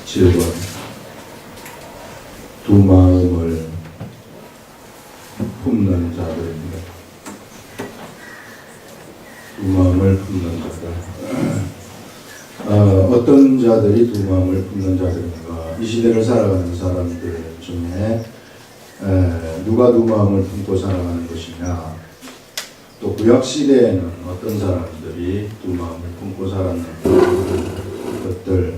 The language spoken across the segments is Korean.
7번 두 마음을 품는 자들입니다. 두 마음을 품는 자들. 어떤 자들이 두 마음을 품는 자들인가? 이 시대를 살아가는 사람들 중에 누가 두 마음을 품고 살아가는 것이냐? 또 구약 시대에는 어떤 사람들이 두 마음을 품고 살았는가? 것들,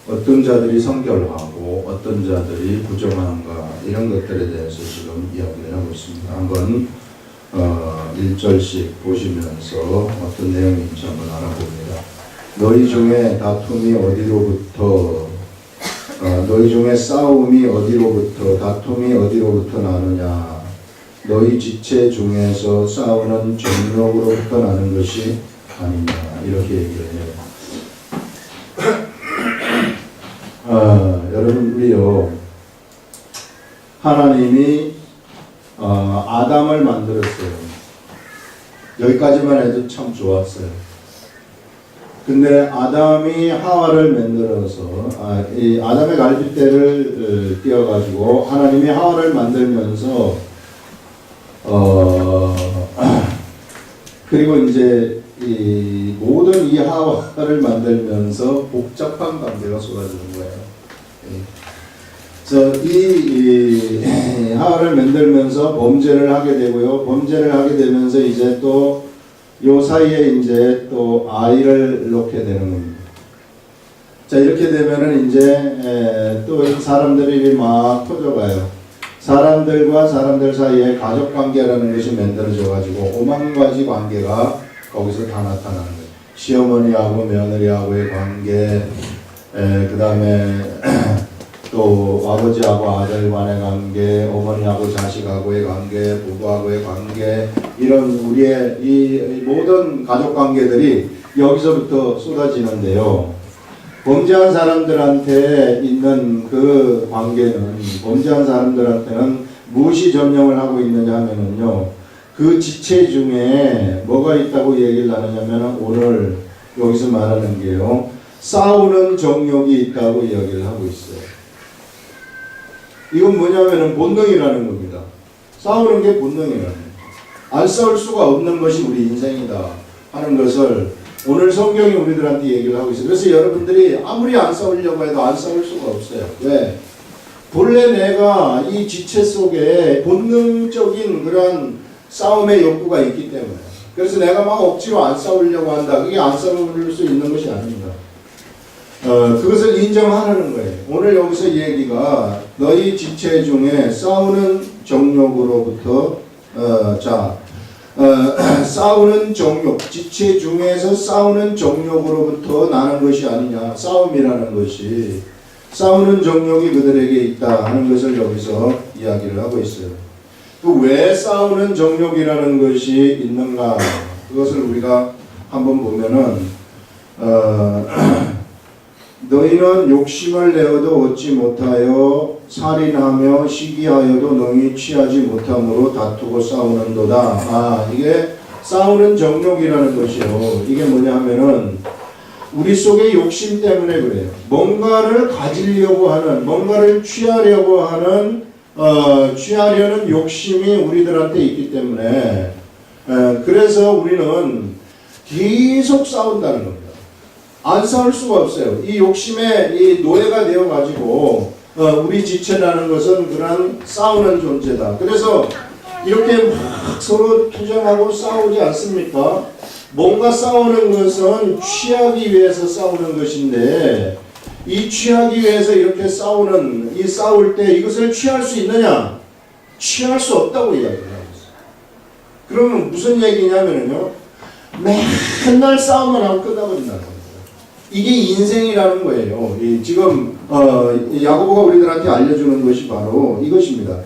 어떤 자들이 성결하고 어떤 자들이 부정한가, 이런 것들에 대해서 지금 이야기를 하고 있습니다. 한번 1절씩 보시면서 어떤 내용인지 한번 알아봅니다. 너희 중에 다툼이 어디로부터 너희 중에 싸움이 어디로부터 다툼이 어디로부터 나느냐? 너희 지체 중에서 싸우는 정욕으로부터 나는 것이 아니냐? 이렇게 얘기를 해요. 여러분, 우리요, 하나님이 아담을 만들었어요. 여기까지만 해도 참 좋았어요. 근데 아담이 하와를 만들어서 이 아담의 갈빗대를 띄어가지고 하나님이 하와를 만들면서 그리고 이제 이 모든 이 하와를 만들면서 복잡한 관계가 쏟아지는 거예요. 그래서 이 하와를 만들면서 범죄를 하게 되고요. 범죄를 하게 되면서 이제 또 요 사이에 이제 또 아이를 놓게 되는 겁니다. 자, 이렇게 되면은 이제 또 사람들이 막 터져가요. 사람들과 사람들 사이에 가족 관계라는 것이 만들어져 가지고 오만 가지 관계가 거기서 다 나타나는 거예요. 시어머니하고 며느리하고의 관계, 그 다음에 또 아버지하고 아들 간의 관계, 어머니하고 자식하고의 관계, 부부하고의 관계, 이런 우리의 이 모든 가족 관계들이 여기서부터 쏟아지는데요. 범죄한 사람들한테 있는 그 관계는, 범죄한 사람들한테는 무엇이 점령을 하고 있느냐 하면은요, 그 지체 중에 뭐가 있다고 얘기를 하느냐면 오늘 여기서 말하는 게요, 싸우는 정욕이 있다고 이야기를 하고 있어요. 이건 뭐냐면은 본능이라는 겁니다. 싸우는 게 본능이라는 겁니다. 안 싸울 수가 없는 것이 우리 인생이다 하는 것을 오늘 성경이 우리들한테 얘기를 하고 있어요. 그래서 여러분들이 아무리 안 싸우려고 해도 안 싸울 수가 없어요. 왜? 본래 내가 이 지체 속에 본능적인 그런 싸움의 욕구가 있기 때문에. 그래서 내가 막 억지로 안 싸우려고 한다. 그게 안 싸울 수 있는 것이 아닙니다. 그것을 인정하라는 거예요. 오늘 여기서 얘기가 너희 지체 중에 싸우는 정욕으로부터 싸우는 정욕, 지체 중에서 싸우는 정욕으로부터 나는 것이 아니냐. 싸움이라는 것이, 싸우는 정욕이 그들에게 있다 하는 것을 여기서 이야기를 하고 있어요. 또 왜 싸우는 정욕이라는 것이 있는가? 그것을 우리가 한번 보면은 너희는 욕심을 내어도 얻지 못하여 살인하며 시기하여도 능히 취하지 못함으로 다투고 싸우는도다. 이게 싸우는 정욕이라는 것이요. 이게 뭐냐 하면은 우리 속의 욕심 때문에 그래요. 뭔가를 가지려고 하는, 뭔가를 취하려고 하는, 취하려는 욕심이 우리들한테 있기 때문에 그래서 우리는 계속 싸운다는 겁니다. 안 싸울 수가 없어요. 이 욕심에 이 노예가 되어가지고 우리 지체라는 것은 그런 싸우는 존재다. 그래서 이렇게 막 서로 투쟁하고 싸우지 않습니까? 뭔가 싸우는 것은 취하기 위해서 싸우는 것인데 이 취하기 위해서 이렇게 싸우는, 이 싸울 때 이것을 취할 수 있느냐? 취할 수 없다고 이야기를 하고 있어요. 그러면 무슨 얘기냐면요, 맨날 싸움만 하고 끝나버린다는 거예요. 이게 인생이라는 거예요. 지금 야고보가 우리들한테 알려주는 것이 바로 이것입니다.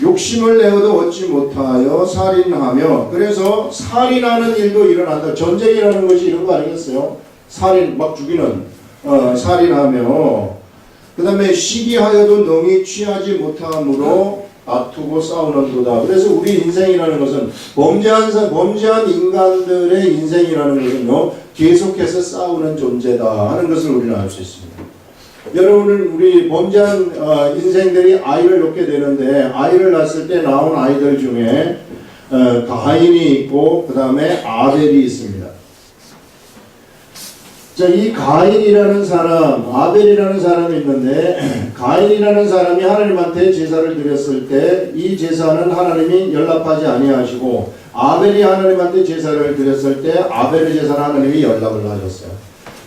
욕심을 내어도 얻지 못하여 살인하며, 그래서 살인하는 일도 일어난다. 전쟁이라는 것이 이런 거 아니겠어요? 살인 막 죽이는, 살인하며, 그 다음에 시기하여도 능히 취하지 못함으로 다투고 싸우는도다. 그래서 우리 인생이라는 것은 범죄한 인간들의 인생이라는 것은요, 계속해서 싸우는 존재다 하는 것을 우리는 알 수 있습니다. 여러분은 우리 범죄한 인생들이 아이를 낳게 되는데 아이를 낳았을 때 나온 아이들 중에 가인이 있고 그 다음에 아벨이 있습니다. 자, 이 가인이라는 사람, 아벨이라는 사람이 있는데 가인이라는 사람이 하나님한테 제사를 드렸을 때 이 제사는 하나님이 연락하지 아니하시고 아벨이 하나님한테 제사를 드렸을 때 아벨의 제사는 하나님이 연락을 하셨어요.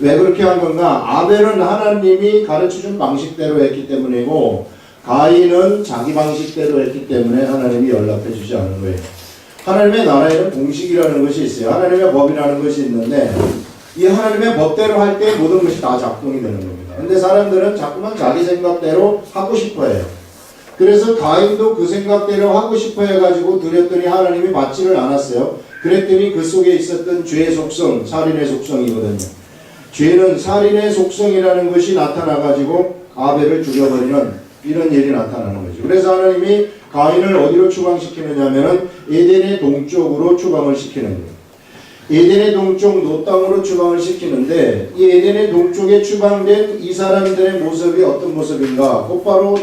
왜 그렇게 한 건가? 아벨은 하나님이 가르쳐준 방식대로 했기 때문이고 가인은 자기 방식대로 했기 때문에 하나님이 연락해 주지 않은 거예요. 하나님의 나라에는 공식이라는 것이 있어요. 하나님의 법이라는 것이 있는데 이 하나님의 법대로 할 때 모든 것이 다 작동이 되는 겁니다. 근데 사람들은 자꾸만 자기 생각대로 하고 싶어 해요. 그래서 가인도 그 생각대로 하고 싶어 해가지고 드렸더니 하나님이 받지를 않았어요. 그랬더니 그 속에 있었던 죄의 속성, 살인의 속성이거든요. 죄는 살인의 속성이라는 것이 나타나가지고 아벨을 죽여버리는 이런 일이 나타나는 거죠. 그래서 하나님이 가인을 어디로 추방시키느냐 하면은 에덴의 동쪽으로 추방을 시키는 거예요. 에덴의 동쪽 노땅으로 추방을 시키는데 이 에덴의 동쪽에 추방된 이 사람들의 모습이 어떤 모습인가? 곧바로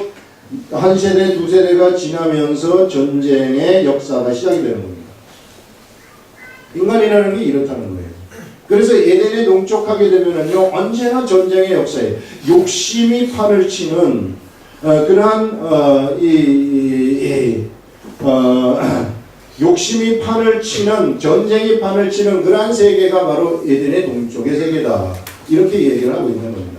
한 세대, 두 세대가 지나면서 전쟁의 역사가 시작이 되는 겁니다. 인간이라는 게 이렇다는 거예요. 그래서 에덴에 동쪽하게 되면은요, 언제나 전쟁의 역사에 욕심이 판을 치는 그러한 욕심이 판을 치는 전쟁이 판을 치는 그러한 세계가 바로 에덴의 동쪽의 세계다. 이렇게 얘기를 하고 있는 겁니다.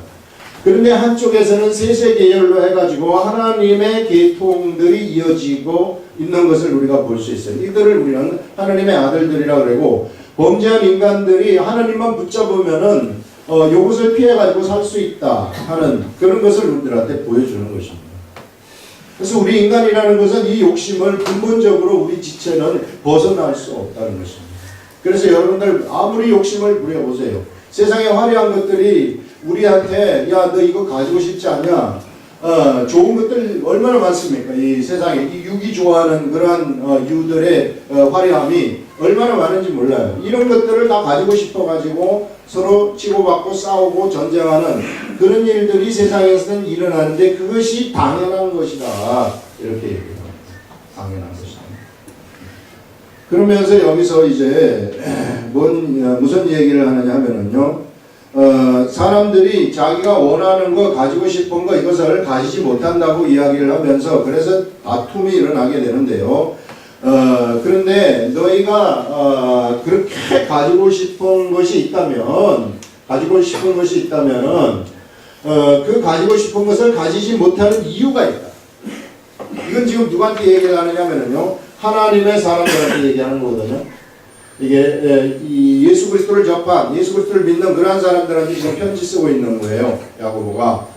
그런데 한쪽에서는 세세 계열로 해가지고 하나님의 계통들이 이어지고 있는 것을 우리가 볼 수 있어요. 이들을 우리는 하나님의 아들들이라고 그러고 범죄한 인간들이 하나님만 붙잡으면은 이것을 피해가지고 살 수 있다 하는 그런 것을 우리들한테 보여주는 것입니다. 그래서 우리 인간이라는 것은 이 욕심을 근본적으로 우리 지체는 벗어날 수 없다는 것입니다. 그래서 여러분들 아무리 욕심을 부려보세요. 세상에 화려한 것들이 우리한테 야 너 이거 가지고 싶지 않냐? 좋은 것들 얼마나 많습니까? 이 세상에 이 육이 좋아하는 그러한 유들의 화려함이 얼마나 많은지 몰라요. 이런 것들을 다 가지고 싶어가지고 서로 치고받고 싸우고 전쟁하는 그런 일들이 세상에서는 일어나는데 그것이 당연한 것이다. 이렇게 얘기합니다. 당연한 것이다. 그러면서 여기서 이제 무슨 얘기를 하느냐 하면은요. 사람들이 자기가 원하는 거 가지고 싶은 거 이것을 가지지 못한다고 이야기를 하면서 그래서 다툼이 일어나게 되는데요. 그런데 너희가 그렇게 가지고 싶은 것이 있다면 그 가지고 싶은 것을 가지지 못하는 이유가 있다. 이건 지금 누구한테 얘기를 하느냐면요. 하나님의 사람들한테 얘기하는 거거든요. 이게 예수 그리스도를 접한 예수 그리스도를 믿는 그러한 사람들한테 지금 편지 쓰고 있는 거예요. 야고보가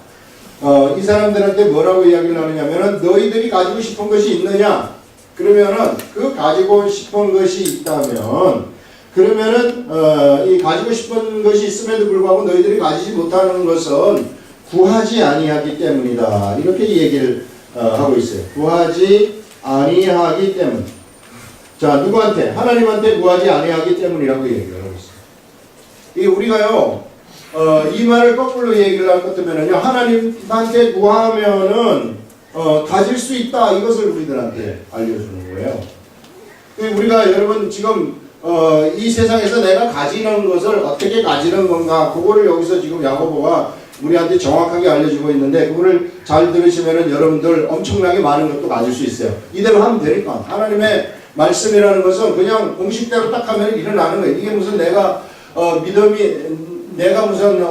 이 사람들한테 뭐라고 이야기를 하느냐면은 너희들이 가지고 싶은 것이 있느냐? 그러면은 그 가지고 싶은 것이 있다면 그러면은 이 가지고 싶은 것이 있음에도 불구하고 너희들이 가지지 못하는 것은 구하지 아니하기 때문이다. 이렇게 얘기를 하고 있어요. 구하지 아니하기 때문. 자, 누구한테? 하나님한테 구하지 아니하기 때문이라고 얘기를 하고 있어요. 이 우리가요, 이 말을 거꾸로 얘기를 할 것 같으면요, 하나님한테 구하면은 가질 수 있다. 이것을 우리들한테 알려주는 거예요. 우리가 여러분 지금 이 세상에서 내가 가지는 것을 어떻게 가지는 건가? 그거를 여기서 지금 야고보가 우리한테 정확하게 알려주고 있는데 그거를 잘 들으시면은 여러분들 엄청나게 많은 것도 가질 수 있어요. 이대로 하면 되니까. 하나님의 말씀이라는 것은 그냥 공식대로 딱 하면 일어나는 거예요. 이게 무슨 내가 내가 무슨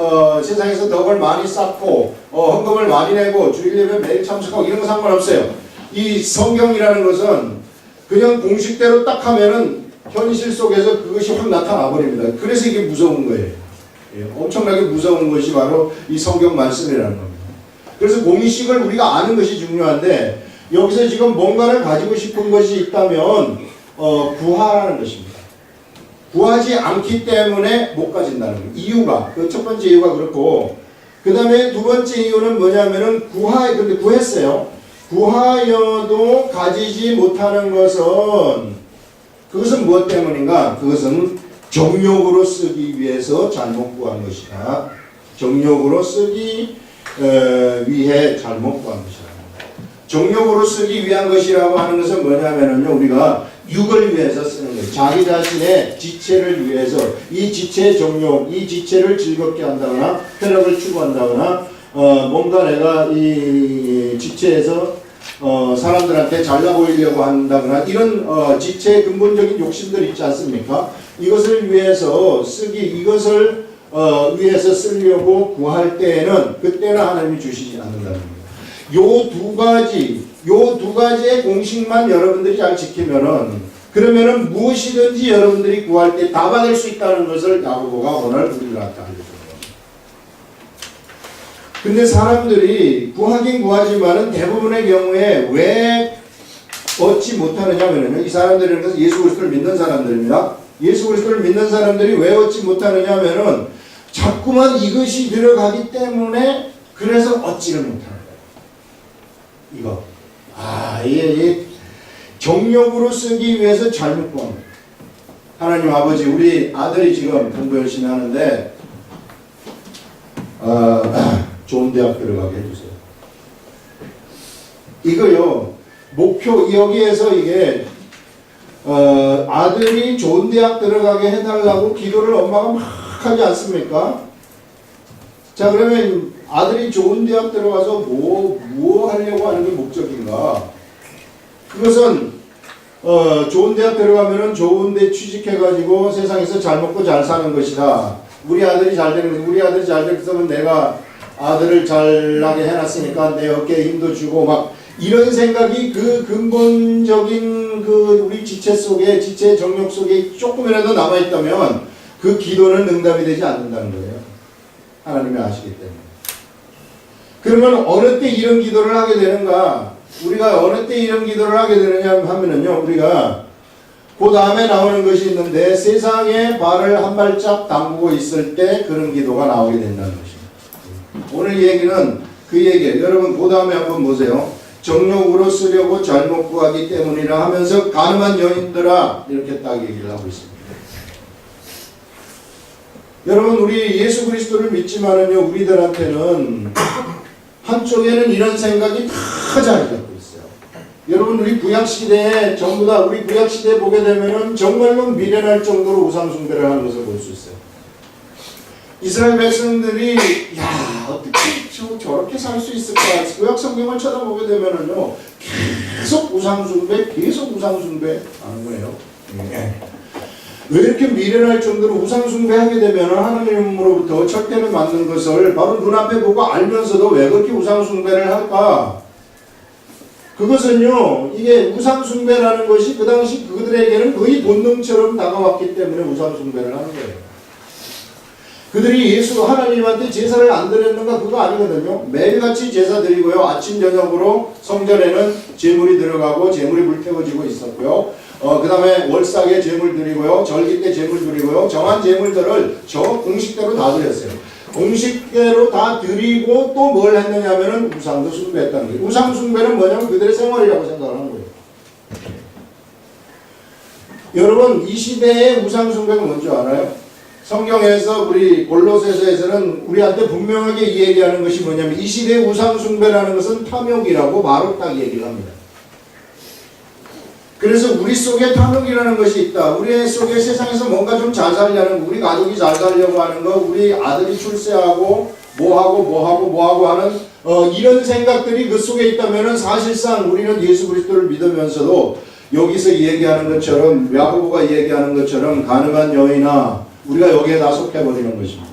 세상에서 덕을 많이 쌓고 헌금을 많이 내고 주일 예배 매일 참석하고 이런 거 상관없어요. 이 성경이라는 것은 그냥 공식대로 딱 하면은 현실 속에서 그것이 확 나타나 버립니다. 그래서 이게 무서운 거예요. 예, 엄청나게 무서운 것이 바로 이 성경 말씀이라는 겁니다. 그래서 공식을 우리가 아는 것이 중요한데 여기서 지금 뭔가를 가지고 싶은 것이 있다면 구하라는 것입니다. 구하지 않기 때문에 못 가진다는 거예요. 이유가 그 첫 번째 이유가 그렇고 그 다음에 두 번째 이유는 뭐냐면은 근데 구했어요. 구하여도 가지지 못하는 것은 그것은 무엇 때문인가? 그것은 정욕으로 쓰기 위해서 잘못 구한 것이다. 정욕으로 쓰기 위해 잘못 구한 것이다. 정욕으로 쓰기 위한 것이라고 하는 것은 뭐냐면요, 우리가 육을 위해서 쓰는 거예요. 자기 자신의 지체를 위해서, 이 지체의 정욕, 이 지체를 즐겁게 한다거나 쾌락을 추구한다거나 뭔가 내가 이 지체에서 사람들한테 잘나 보이려고 한다거나 이런 지체의 근본적인 욕심들 있지 않습니까? 이것을 위해서 이것을 위해서 쓰려고 구할 때에는 그때는 하나님이 주시지 않는다는 겁니다. 요 두 가지의 공식만 여러분들이 잘 지키면은, 그러면은 무엇이든지 여러분들이 구할 때 다 받을 수 있다는 것을 야고보가 오늘 우리들한테 알려줍니다. 근데 사람들이 구하긴 구하지만은 대부분의 경우에 왜 얻지 못하느냐면은, 이 사람들이라는 것은 예수 그리스도를 믿는 사람들입니다. 예수 그리스도를 믿는 사람들이 왜 얻지 못하느냐면은 자꾸만 이것이 들어가기 때문에 그래서 얻지를 못하는 거예요. 이거. 이게 정욕으로 쓰기 위해서 잘못 구한 거예요. 하나님 아버지, 우리 아들이 지금 공부 열심히 하는데 좋은 대학 들어가게 해주세요. 이거요, 목표, 여기에서 이게 아들이 좋은 대학 들어가게 해달라고 기도를 엄마가 막 하지 않습니까? 자, 그러면 아들이 좋은 대학 들어가서 뭐 하려고 하는 게 목적인가? 그것은 좋은 대학 들어가면은 좋은 데 취직해가지고 세상에서 잘 먹고 잘 사는 것이다. 우리 아들이 잘 되는 것이, 우리 아들이 잘 되면 내가 아들을 잘나게 해놨으니까 내 어깨에 힘도 주고 막 이런 생각이 그 근본적인 그 우리 지체 속에, 지체 정욕 속에 조금이라도 남아있다면 그 기도는 응답이 되지 않는다는 거예요. 하나님이 아시기 때문에. 그러면 어느 때 이런 기도를 하게 되는가? 우리가 어느 때 이런 기도를 하게 되느냐 하면은요, 우리가 그 다음에 나오는 것이 있는데, 세상에 발을 한 발짝 담그고 있을 때 그런 기도가 나오게 된다는 것입니다. 오늘 얘기는 그 얘기예요. 여러분 그 다음에 한번 보세요. 정욕으로 쓰려고 잘못 구하기 때문이라 하면서 가늠한 여인들아, 이렇게 딱 얘기를 하고 있습니다. 여러분, 우리 예수 그리스도를 믿지만은요, 우리들한테는 한쪽에는 이런 생각이 다 자리 잡고 있어요. 여러분, 우리 구약시대에 전부 다, 우리 구약시대에 보게 되면은 정말로 미련할 정도로 우상숭배를 하는 것을 볼 수 있어요. 이스라엘 백성들이, 어떻게 저렇게 살 수 있을까? 구약 성경을 쳐다보게 되면은요, 계속 우상숭배 하는 거예요. 왜 이렇게 미련할 정도로 우상숭배하게 되면 하나님으로부터 철퇴를 맞는 것을 바로 눈앞에 보고 알면서도 왜 그렇게 우상숭배를 할까? 그것은요, 이게 우상숭배라는 것이 그 당시 그들에게는 거의 본능처럼 다가왔기 때문에 우상숭배를 하는 거예요. 그들이 하나님한테 제사를 안 드렸는가? 그거 아니거든요. 매일같이 제사 드리고요, 아침 저녁으로 성전에는 제물이 들어가고 제물이 불태워지고 있었고요. 그 다음에 월삭에 제물 드리고요, 절기 때 제물 드리고요, 정한 제물들을 저 공식대로 다 드렸어요. 공식대로 다 드리고 또 뭘 했느냐 하면은 우상도 숭배했다는 거예요. 우상 숭배는 뭐냐면 그들의 생활이라고 생각을 하는 거예요. 여러분, 이 시대의 우상 숭배가 뭔지 알아요? 성경에서 우리 골로새서에서는 우리한테 분명하게 얘기하는 것이 뭐냐면, 이 시대의 우상 숭배라는 것은 탐욕이라고 바로 딱 얘기를 합니다. 그래서 우리 속에 탐욕이라는 것이 있다. 우리 속에 세상에서 뭔가 좀 잘 살려는 거, 우리 가족이 잘 살려고 하는 거, 우리 아들이 출세하고 뭐하고 하는 이런 생각들이 그 속에 있다면은 사실상 우리는 예수 그리스도를 믿으면서도 여기서 얘기하는 것처럼, 야고보가 얘기하는 것처럼 가늠한 여인아, 우리가 여기에 다 속해버리는 것입니다.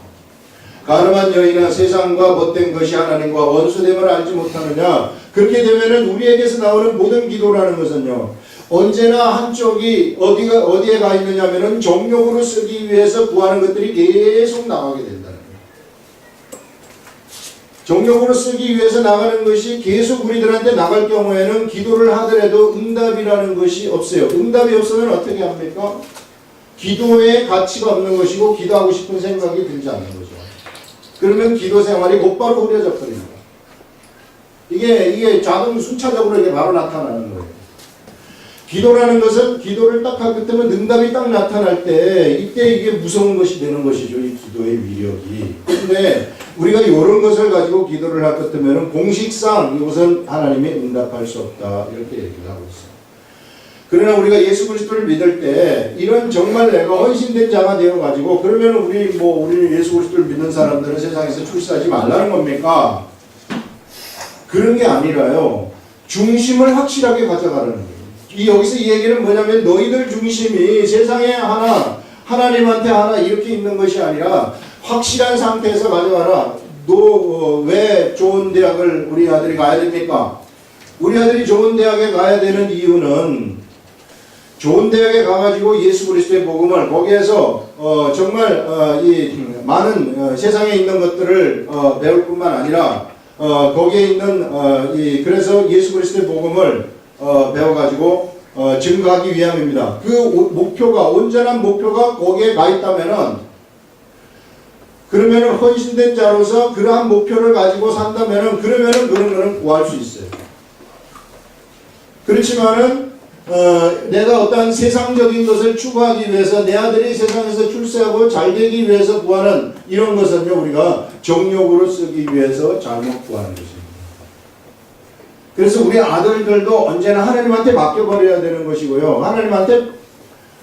가늠한 여인아, 세상과 못된 것이 하나님과 원수됨을 알지 못하느냐. 그렇게 되면은 우리에게서 나오는 모든 기도라는 것은요, 언제나 한쪽이 어디에 가 있느냐면은 정욕으로 쓰기 위해서 구하는 것들이 계속 나가게 된다는 거예요. 정욕으로 쓰기 위해서 나가는 것이 계속 우리들한테 나갈 경우에는 기도를 하더라도 응답이라는 것이 없어요. 응답이 없으면 어떻게 합니까? 기도에 가치가 없는 것이고 기도하고 싶은 생각이 들지 않는 거죠. 그러면 기도 생활이 곧바로 흐려져 버립니다. 이게 자동 순차적으로 이게 바로 나타나는 거예요. 기도라는 것은 기도를 딱 하기 때문에 응답이 딱 나타날 때 이때 이게 무서운 것이 되는 것이죠. 이 기도의 위력이. 그런데 우리가 이런 것을 가지고 기도를 할 것 같으면 공식상 이것은 하나님이 응답할 수 없다 이렇게 얘기를 하고 있어요. 그러나 우리가 예수 그리스도를 믿을 때 이런 정말 내가 헌신된 자가 되어 가지고 그러면 우리 예수 그리스도를 믿는 사람들은 세상에서 출세하지 말라는 겁니까? 그런 게 아니라요. 중심을 확실하게 가져가라는 거예요. 여기서 이 얘기는 뭐냐면 너희들 중심이 세상에 하나 하나님한테 하나 이렇게 있는 것이 아니라 확실한 상태에서 가져가라. 너 왜 좋은 대학을 우리 아들이 가야 됩니까? 우리 아들이 좋은 대학에 가야 되는 이유는 좋은 대학에 가가지고 예수 그리스도의 복음을 거기에서 정말 이 많은 세상에 있는 것들을 배울 뿐만 아니라 거기에 있는 그래서 예수 그리스도의 복음을 배워가지고 증거하기 위함입니다. 그 목표가 온전한 목표가 거기에 가 있다면은 그러면은 헌신된 자로서 그러한 목표를 가지고 산다면은 그러면은 그런 거는 구할 수 있어요. 그렇지만은 내가 어떠한 세상적인 것을 추구하기 위해서 내 아들이 세상에서 출세하고 잘 되기 위해서 구하는 이런 것은요 우리가 정욕으로 쓰기 위해서 잘못 구하는 것입니다. 그래서 우리 아들들도 언제나 하나님한테 맡겨버려야 되는 것이고요. 하나님한테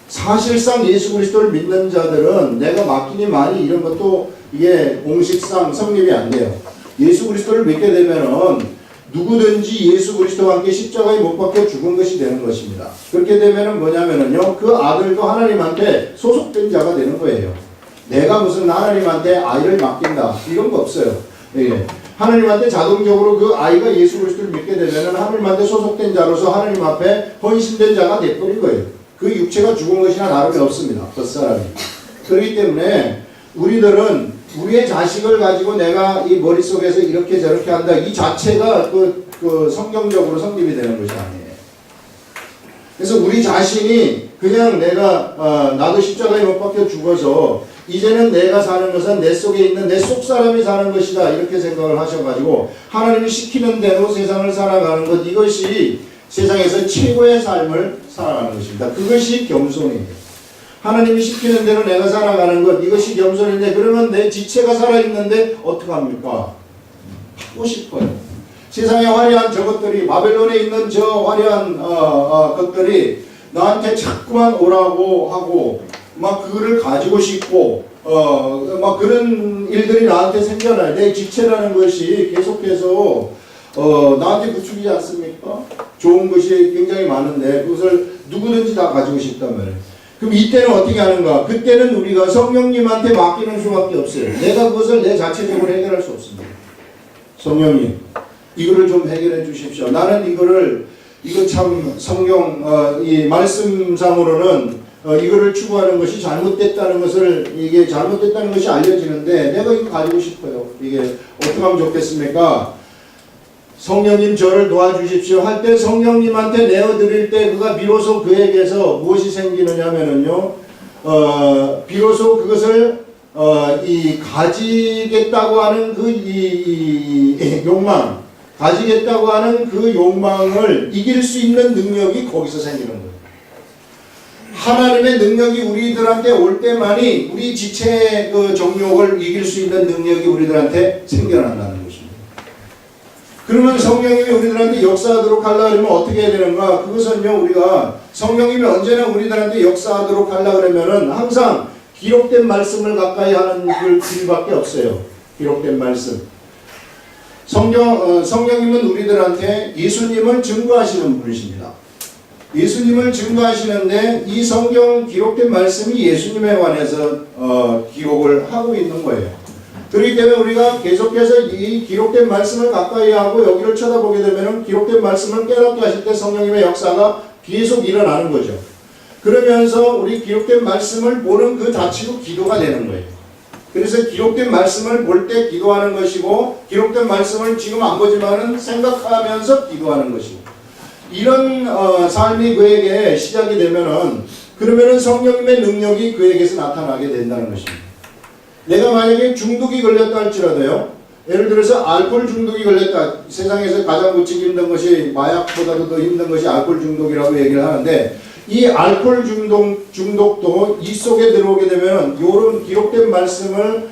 사실상 예수 그리스도를 믿는 자들은 내가 맡기니 많이 이런 것도 이게 공식상 성립이 안 돼요. 예수 그리스도를 믿게 되면은 누구든지 예수 그리스도와 함께 십자가에 못 박혀 죽은 것이 되는 것입니다. 그렇게 되면은 뭐냐면은요, 그 아들도 하나님한테 소속된 자가 되는 거예요. 내가 무슨 하나님한테 아이를 맡긴다 이런 거 없어요. 예. 하나님한테 자동적으로 그 아이가 예수 그리스도를 믿게 되면은 하나님한테 소속된 자로서 하나님 앞에 헌신된 자가 돼버린 거예요. 그 육체가 죽은 것이나 다름이 없습니다. 겉사람이. 그렇기 때문에 우리들은 우리의 자식을 가지고 내가 이 머릿속에서 이렇게 저렇게 한다. 이 자체가 그 성경적으로 성립이 되는 것이 아니에요. 그래서 우리 자신이 그냥 내가 나도 십자가에 못 박혀 죽어서 이제는 내가 사는 것은 내 속에 있는 내 속 사람이 사는 것이다. 이렇게 생각을 하셔가지고 하나님이 시키는 대로 세상을 살아가는 것 이것이 세상에서 최고의 삶을 살아가는 것입니다. 그것이 겸손입니다. 하나님이 시키는 대로 내가 살아가는 것 이것이 겸손인데 그러면 내 지체가 살아있는데 어떡합니까? 하고 싶어요. 세상에 화려한 저것들이 바벨론에 있는 저 화려한 것들이 나한테 자꾸만 오라고 하고 막 그거를 가지고 싶고 막 그런 일들이 나한테 생겨나요. 내 지체라는 것이 계속해서 나한테 부추기지 않습니까? 좋은 것이 굉장히 많은데 그것을 누구든지 다 가지고 싶단 말이에요. 그럼 이때는 어떻게 하는가? 그때는 우리가 성령님한테 맡기는 수밖에 없어요. 내가 그것을 내 자체적으로 해결할 수 없습니다. 성령님, 이거를 좀 해결해 주십시오. 나는 이거 참 성경, 이 말씀상으로는 이거를 추구하는 것이 잘못됐다는 것을, 이게 잘못됐다는 것이 알려지는데 내가 이거 가지고 싶어요. 이게 어떻게 하면 좋겠습니까? 성령님 저를 도와주십시오 할 때 성령님한테 내어드릴 때 그가 비로소 그에게서 무엇이 생기느냐면은요, 비로소 그것을 이 가지겠다고 하는 이 욕망, 가지겠다고 하는 그 욕망을 이길 수 있는 능력이 거기서 생기는 거예요. 하나님의 능력이 우리들한테 올 때만이 우리 지체의 그 정욕을 이길 수 있는 능력이 우리들한테 생겨난다는 것입니다. 그러면 성령님이 우리들한테 역사하도록 하려고 하면 어떻게 해야 되는가? 그것은요, 우리가 성령님이 언제나 우리들한테 역사하도록 하려고 하면은 항상 기록된 말씀을 가까이 하는 길밖에 없어요. 기록된 말씀. 성령님은 우리들한테 예수님을 증거하시는 분이십니다. 예수님을 증거하시는데 이 성경 기록된 말씀이 예수님에 관해서 기록을 하고 있는 거예요. 그렇기 때문에 우리가 계속해서 이 기록된 말씀을 가까이 하고 여기를 쳐다보게 되면 기록된 말씀을 깨닫게 하실 때 성령님의 역사가 계속 일어나는 거죠. 그러면서 우리 기록된 말씀을 보는 그 자체로 기도가 되는 거예요. 그래서 기록된 말씀을 볼 때 기도하는 것이고 기록된 말씀을 지금 안 보지만은 생각하면서 기도하는 것이고 이런 삶이 그에게 시작이 되면은 그러면은 성령님의 능력이 그에게서 나타나게 된다는 것입니다. 내가 만약에 중독이 걸렸다 할지라도요, 예를 들어서 알코올 중독이 걸렸다. 세상에서 가장 고치기 힘든 것이 마약보다도 더 힘든 것이 알코올 중독이라고 얘기를 하는데 이 알코올 중독도 이 속에 들어오게 되면 이런 기록된 말씀을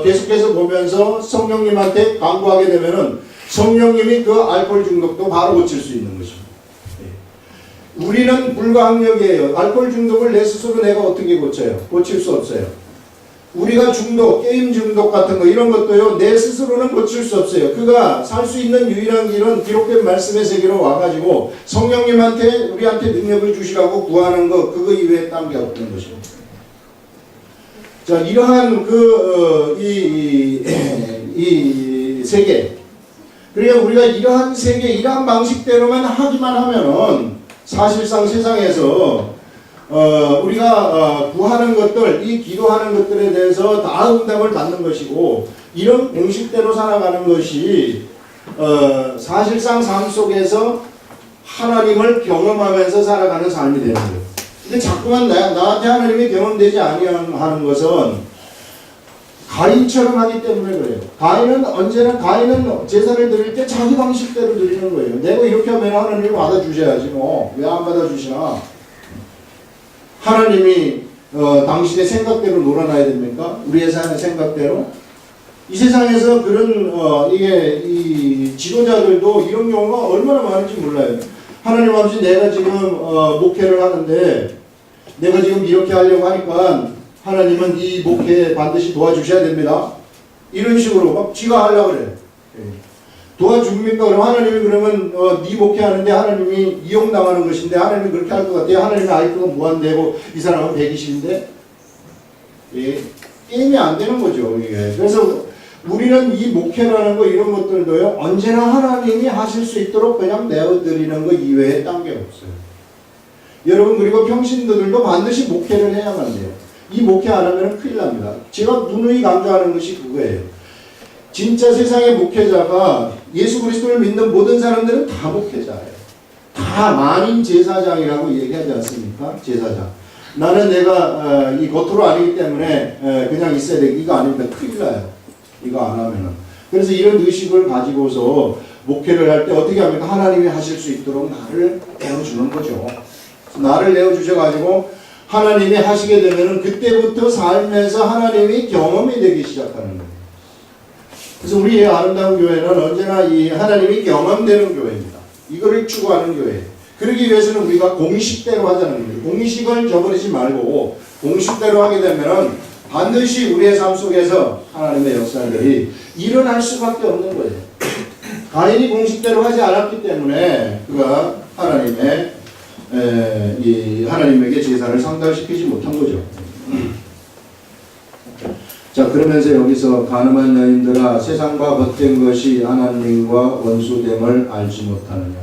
계속해서 보면서 성령님한테 간구하게 되면은 성령님이 그 알코올 중독도 바로 고칠 수 있는 것입니다. 우리는 불가항력이에요. 알코올 중독을 내 스스로 내가 어떻게 고쳐요? 고칠 수 없어요. 우리가 중독, 게임 중독 같은 거 이런 것도요 내 스스로는 고칠 수 없어요. 그가 살 수 있는 유일한 길은 기록된 말씀의 세계로 와가지고 성령님한테 우리한테 능력을 주시라고 구하는 거 그거 이외에 딴 게 없는 것입니다. 자 이러한 이 세계 그러니까 우리가 이러한 세계 이러한 방식대로만 하기만 하면은 사실상 세상에서 우리가 구하는 것들, 이 기도하는 것들에 대해서 다 응답을 받는 것이고 이런 공식대로 살아가는 것이 사실상 삶 속에서 하나님을 경험하면서 살아가는 삶이 되는 거예요. 근데 자꾸만 나한테 하나님이 경험되지 아니하는 것은 가인처럼 하기 때문에 그래요. 가인은 제사를 드릴 때 자기 방식대로 드리는 거예요. 내가 이렇게 하면 하나님이 받아주셔야지 뭐 왜 안 받아주시나? 하나님이 당신의 생각대로 놀아놔야 됩니까? 우리의 삶의 생각대로? 이 세상에서 그런 이 지도자들도 이런 경우가 얼마나 많은지 몰라요. 하나님 아버지 내가 지금 목회를 하는데 내가 지금 이렇게 하려고 하니까 하나님은 이 목회에 반드시 도와주셔야 됩니다. 이런 식으로 막 지가 하려고 그래요. 도와줍니까? 그럼 하나님이 그러면 네 목회하는데 하나님이 이용당하는 것인데 하나님이 그렇게 할 것 같아요. 하나님의 아이큐가 무한대고 이 사람은 120인데 예, 게임이 안 되는 거죠. 이게. 그래서 우리는 이 목회라는 거 이런 것들도요 언제나 하나님이 하실 수 있도록 그냥 내어드리는 거 이외에 딴 게 없어요. 여러분 그리고 평신도들도 반드시 목회를 해야만 돼요. 이 목회 안 하면 큰일 납니다. 제가 누누이 강조하는 것이 그거예요. 진짜 세상의 목회자가 예수 그리스도를 믿는 모든 사람들은 다 목회자예요. 다 만인 제사장이라고 얘기하지 않습니까? 제사장. 나는 내가 이 겉으로 아니기 때문에 그냥 있어야 돼. 이거 아니면 큰일 나요. 이거 안 하면은. 그래서 이런 의식을 가지고서 목회를 할 때 어떻게 합니까? 하나님이 하실 수 있도록 나를 내어주는 거죠. 나를 내어주셔가지고 하나님이 하시게 되면은 그때부터 삶에서 하나님이 경험이 되기 시작하는 거예요. 그래서 우리의 아름다운 교회는 언제나 이 하나님이 경험되는 교회입니다. 이거를 추구하는 교회. 그러기 위해서는 우리가 공식대로 하자는 거예요. 공식을 저버리지 말고 공식대로 하게 되면은 반드시 우리의 삶 속에서 하나님의 역사들이 일어날 수밖에 없는 거예요. 가인이 공식대로 하지 않았기 때문에 그가 하나님에게 제사를 상달시키지 못한 거죠. 자 그러면서 여기서 가늠한 여인들아 세상과 벗된 것이 하나님과 원수됨을 알지 못하느냐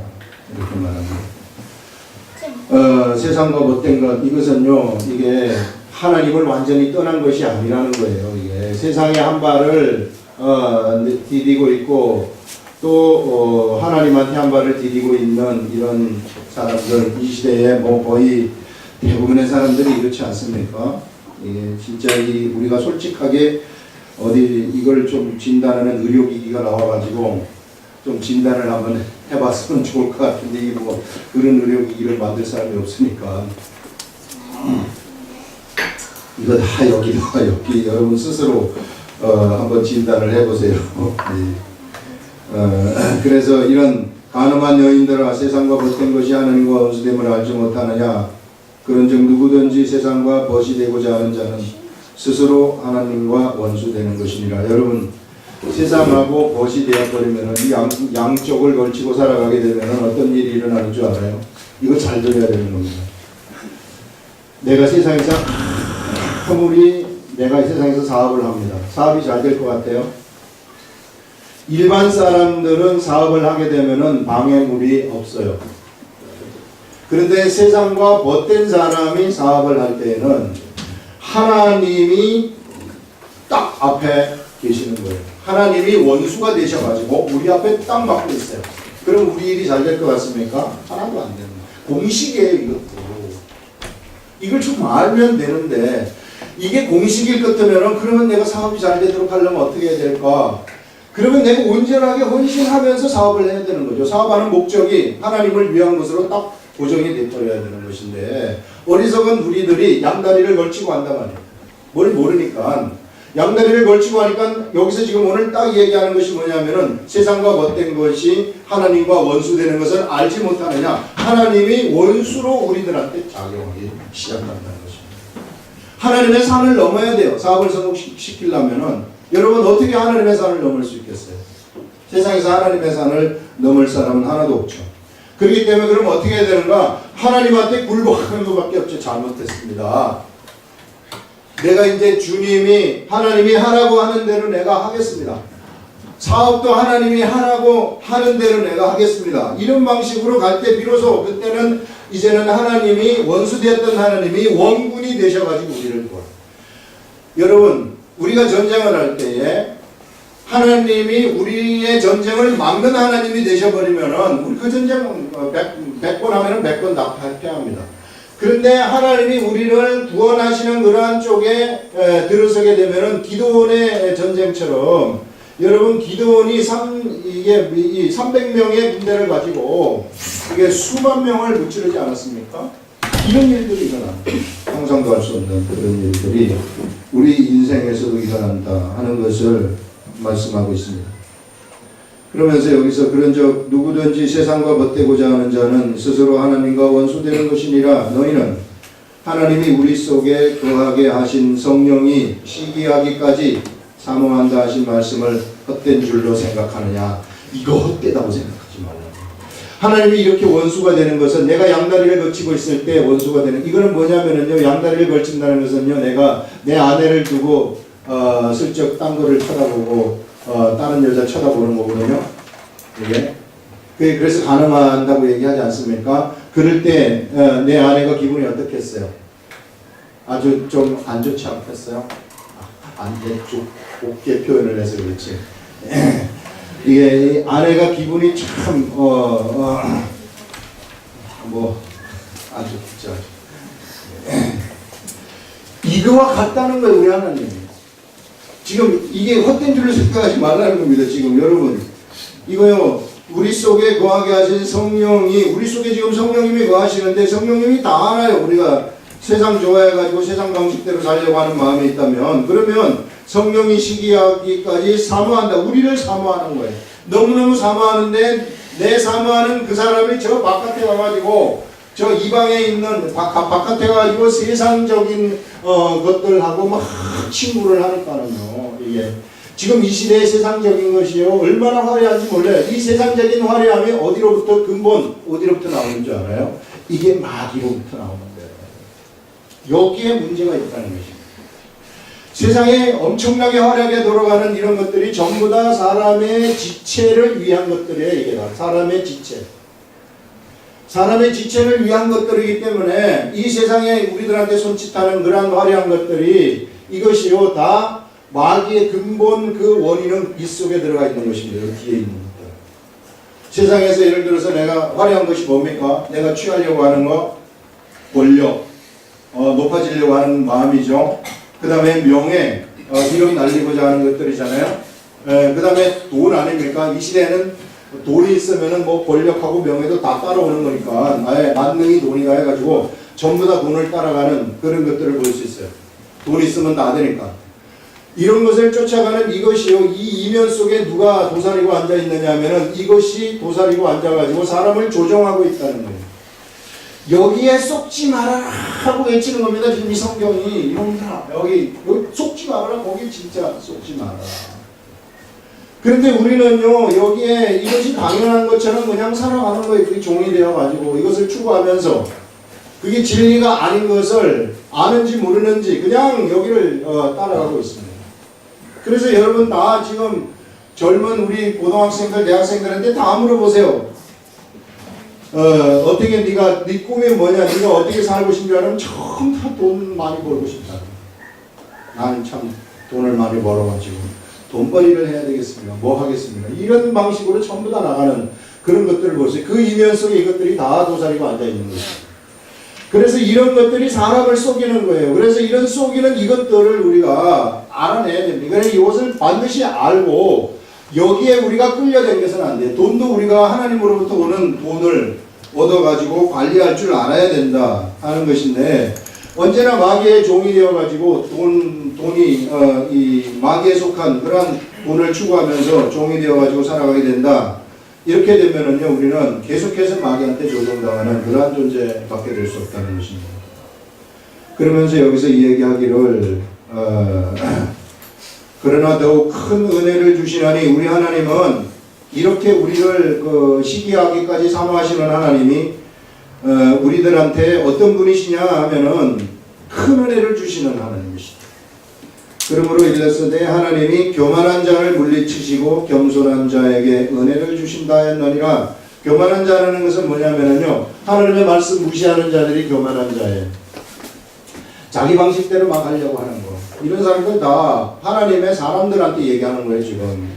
이렇게 말합니다. 세상과 벗된 것 이것은요 이게 하나님을 완전히 떠난 것이 아니라는 거예요. 이게 세상에 한 발을 디디고 있고 또 하나님한테 한 발을 디디고 있는 이런 사람들 이 시대에 뭐 거의 대부분의 사람들이 이렇지 않습니까? 예, 진짜 우리가 솔직하게 어디 이걸 좀 진단하는 의료기기가 나와가지고 좀 진단을 한번 해봤으면 좋을 것 같은데 이게 뭐 그런 의료기기를 만들 사람이 없으니까 이거 다 여기 여러분 스스로 한번 진단을 해보세요. 그래서 이런 가늠한 여인들아 세상과 벗된 것이 하나님과 원수됨을 알지 못하느냐 그런즉 누구든지 세상과 벗이 되고자 하는 자는 스스로 하나님과 원수되는 것이니라. 여러분 세상하고 벗이 되어버리면 이 양쪽을 걸치고 살아가게 되면 어떤 일이 일어나는 줄 알아요? 이거 잘 들어야 되는 겁니다. 내가 세상에서 아무리 내가 세상에서 사업을 합니다. 사업이 잘 될 것 같아요? 일반 사람들은 사업을 하게 되면 방해물이 없어요. 그런데 세상과 벗된 사람이 사업을 할 때에는 하나님이 딱 앞에 계시는 거예요. 하나님이 원수가 되셔가지고 우리 앞에 딱 막고 있어요. 그럼 우리 일이 잘 될 것 같습니까? 하나도 안 됩니다. 공식이에요 이것도. 이걸 좀 알면 되는데 이게 공식일 것 같으면 그러면 내가 사업이 잘 되도록 하려면 어떻게 해야 될까? 그러면 내가 온전하게 헌신하면서 사업을 해야 되는 거죠. 사업하는 목적이 하나님을 위한 것으로 딱 고정이 돼버려야 되는 것인데, 어리석은 우리들이 양다리를 걸치고 한단 말이에요. 뭘 모르니까. 양다리를 걸치고 하니까 여기서 지금 오늘 딱 얘기하는 것이 뭐냐면은 세상과 못된 것이 하나님과 원수되는 것을 알지 못하느냐. 하나님이 원수로 우리들한테 작용하기 시작한다는 것입니다. 하나님의 산을 넘어야 돼요. 사업을 성공시키려면은. 여러분 어떻게 하나님의 산을 넘을 수 있겠어요? 세상에서 하나님의 산을 넘을 사람은 하나도 없죠. 그렇기 때문에 그럼 어떻게 해야 되는가? 하나님한테 굴복하는 것밖에 없죠. 잘못했습니다. 내가 이제 주님이 하나님이 하라고 하는 대로 내가 하겠습니다. 사업도 하나님이 하라고 하는 대로 내가 하겠습니다. 이런 방식으로 갈 때 비로소 그때는 이제는 하나님이 원수되었던 하나님이 원군이 되셔가지고 우리를 도와요. 여러분 우리가 전쟁을 할 때에 하나님이 우리의 전쟁을 막는 하나님이 되셔버리면은 우리 그 전쟁 100번 하면은 100번 다 패합니다. 그런데 하나님이 우리를 구원하시는 그러한 쪽에 들어서게 되면은 기드온의 전쟁처럼 여러분 기드온이 300명의 군대를 가지고 이게 수만 명을 무찌르지 않았습니까? 이런 일들이 일어납니다. 상상도 할 수 없는 그런 일들이 우리 인생에서도 일어난다 하는 것을 말씀하고 있습니다. 그러면서 여기서 그런 적 누구든지 세상과 벗되고자 하는 자는 스스로 하나님과 원수되는 것이니라. 너희는 하나님이 우리 속에 거하게 하신 성령이 시기하기까지 사모한다 하신 말씀을 헛된 줄로 생각하느냐. 이거 헛되다고 생각하지 말라. 하나님이 이렇게 원수가 되는 것은 내가 양다리를 걸치고 있을 때 원수가 되는, 이거는 뭐냐면은요, 양다리를 걸친다는 것은요, 내가 내 아내를 두고 슬쩍 딴 거를 쳐다보고 다른 여자 쳐다보는 거거든요. 이게 그래서 가능한다고 얘기하지 않습니까? 그럴 때 내 아내가 기분이 어떻겠어요? 아주 좀 안 좋지 않겠어요? 안 좋게 표현을 해서 그렇지. 이게 아내가 기분이 참 아주 진짜 이거와 같다는 거예요, 우리 하나님. 지금 이게 헛된 줄로 생각하지 말라는 겁니다. 지금 여러분 이거요, 우리 속에 거하게 하신 성령이, 우리 속에 지금 성령님이 거하시는데 성령님이 다 알아요. 우리가 세상 좋아해가지고 세상 방식대로 살려고 하는 마음이 있다면, 그러면 성령이 시기하기까지 사모한다. 우리를 사모하는 거예요. 너무너무 사모하는데 내 사모하는 그 사람이 저 바깥에 가가지고 저 이방에 있는 바깥에 가지고 세상적인 것들하고 막 친구를 하니까는요. 이게 지금 이 시대의 세상적인 것이요 얼마나 화려한지 몰라요. 이 세상적인 화려함이 어디로부터 근본 어디로부터 나오는 줄 알아요? 이게 마귀로부터 나오는 거예요. 여기에 문제가 있다는 것입니다. 세상에 엄청나게 화려하게 돌아가는 이런 것들이 전부 다 사람의 지체를 위한 것들이에요. 이게 다 사람의 지체. 사람의 지체를 위한 것들이기 때문에 이 세상에 우리들한테 손짓하는 그러한 화려한 것들이 이것이요 다 마귀의 근본 그 원인은 이 속에 들어가 있는 것입니다. 여기 뒤에 있는 것들. 세상에서 예를 들어서 내가 화려한 것이 뭡니까? 내가 취하려고 하는 거, 권력, 높아지려고 하는 마음이죠. 그 다음에 명예, 이름 날리고자 하는 것들이잖아요. 그 다음에 돈 아닙니까? 이 시대에는 돈이 있으면은 뭐 권력하고 명예도 다 따라오는 거니까 아예 만능이 돈이가 해가지고 전부 다 돈을 따라가는 그런 것들을 볼 수 있어요. 돈 있으면 다 되니까. 이런 것을 쫓아가는 이것이요, 이 이면 속에 누가 도사리고 앉아 있느냐 하면은 이것이 도사리고 앉아가지고 사람을 조종하고 있다는 거예요. 여기에 속지 말아라 하고 외치는 겁니다. 지금 이 성경이. 이놈들아 여기 속지 말아라. 거기 진짜 속지 말아라. 그런데 우리는요 여기에 이것이 당연한 것처럼 그냥 살아가는 거예요. 그게 종이 되어가지고 이것을 추구하면서 그게 진리가 아닌 것을 아는지 모르는지 그냥 여기를 따라가고 있습니다. 그래서 여러분 다 지금 젊은 우리 고등학생들 대학생들한테 다 물어보세요. 어떻게 네 꿈이 뭐냐, 네가 어떻게 살고 싶냐 하면 처음 다 돈 많이 벌고 싶다. 나는 참 돈을 많이 벌어가지고 돈벌이를 해야 되겠습니다. 뭐 하겠습니까? 이런 방식으로 전부 다 나가는 그런 것들을 보세요. 그 이면 속에 이것들이 다 도사리고 앉아있는 거예요. 그래서 이런 것들이 사람을 속이는 거예요. 그래서 이런 속이는 이것들을 우리가 알아내야 됩니다. 그래서 이것을 반드시 알고 여기에 우리가 끌려다녀서는 안 돼. 돈도 우리가 하나님으로부터 오는 돈을 얻어가지고 관리할 줄 알아야 된다 하는 것인데, 언제나 마귀의 종이 되어가지고 돈이 이 마귀에 속한 그런 돈을 추구하면서 종이 되어가지고 살아가게 된다. 이렇게 되면은요, 우리는 계속해서 마귀한테 조종당하는 그러한 존재밖에 될 수 없다는 것입니다. 그러면서 여기서 이 얘기하기를 그러나 더욱 큰 은혜를 주시나니, 우리 하나님은 이렇게 우리를 시기하기까지 사모하시는 하나님이 우리들한테 어떤 분이시냐 하면은 큰 은혜를 주시는 하나님이시다. 그러므로 일렀으되 하나님이 교만한 자를 물리치시고 겸손한 자에게 은혜를 주신다 했느니라. 교만한 자라는 것은 뭐냐면요, 하나님의 말씀 무시하는 자들이 교만한 자예요. 자기 방식대로 막 하려고 하는 거. 이런 사람들 다 하나님의 사람들한테 얘기하는 거예요, 지금.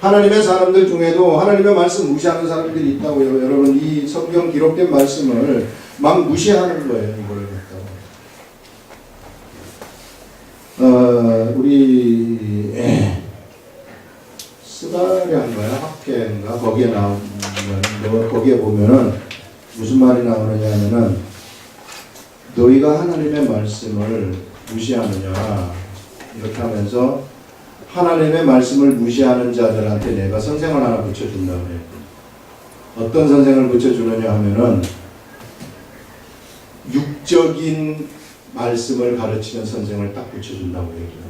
하나님의 사람들 중에도 하나님의 말씀 무시하는 사람들이 있다고요. 여러분, 이 성경 기록된 말씀을 막 무시하는 거예요, 이걸 갖다가. 우리 스가랴인가요? 학계인가? 거기에 나오는 거기에 보면은 무슨 말이 나오느냐 하면은, 너희가 하나님의 말씀을 무시하느냐, 이렇게 하면서 하나님의 말씀을 무시하는 자들한테 내가 선생을 하나 붙여준다 그래요. 어떤 선생을 붙여주느냐 하면은 육적인 말씀을 가르치는 선생을 딱 붙여준다고 얘기해요.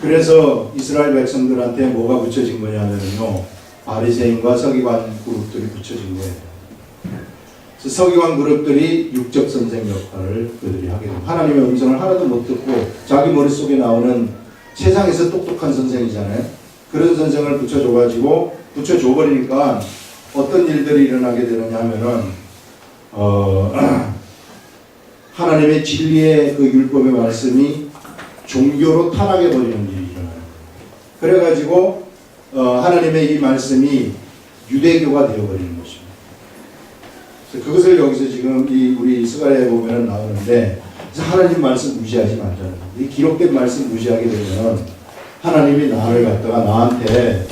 그래서 이스라엘 백성들한테 뭐가 붙여진 거냐면요, 바리새인과 서기관 그룹들이 붙여진 거예요. 서기관 그룹들이 육적 선생 역할을 그들이 하게 됩니다. 하나님의 음성을 하나도 못 듣고 자기 머릿속에 나오는 세상에서 똑똑한 선생이잖아요. 그런 선생을 붙여줘버리니까 어떤 일들이 일어나게 되느냐 하면은 하나님의 진리의 그 율법의 말씀이 종교로 타락해버리는 일이 일어나요. 그래가지고 하나님의 이 말씀이 유대교가 되어버리는 것입니다. 그것을 여기서 지금 우리 스가랴에 보면 나오는데, 하나님 말씀 무시하지 말자는, 이 기록된 말씀 무시하게 되면 하나님이 나를 갖다가 나한테